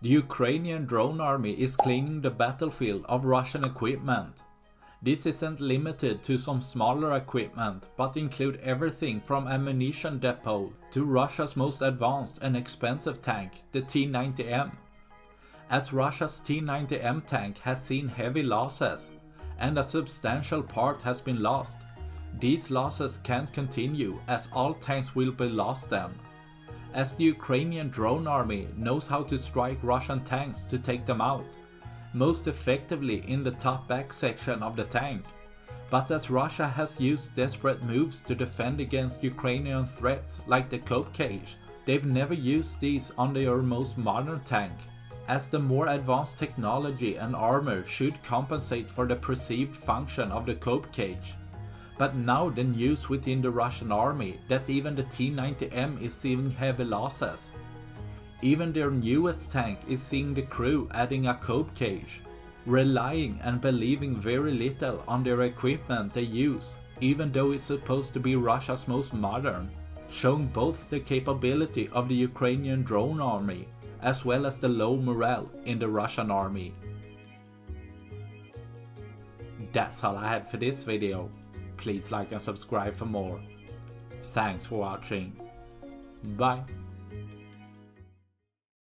The Ukrainian drone army is cleaning the battlefield of Russian equipment. This isn't limited to some smaller equipment, but include everything from ammunition depot to Russia's most advanced and expensive tank, the T-90M. As Russia's T-90M tank has seen heavy losses, and a substantial part has been lost, these losses can't continue as all tanks will be lost then. As the Ukrainian drone army knows how to strike Russian tanks to take them out, most effectively in the top back section of the tank. But as Russia has used desperate moves to defend against Ukrainian threats like the cope cage, they've never used these on their most modern tank, as the more advanced technology and armor should compensate for the perceived function of the cope cage. But now the news within the Russian army that even the T-90M is seeing heavy losses. Even their newest tank is seeing the crew adding a cope cage, relying and believing very little on their equipment they use, even though it's supposed to be Russia's most modern, showing both the capability of the Ukrainian drone army as well as the low morale in the Russian army. That's all I had for this video. Please like and subscribe for more. Thanks for watching. Bye.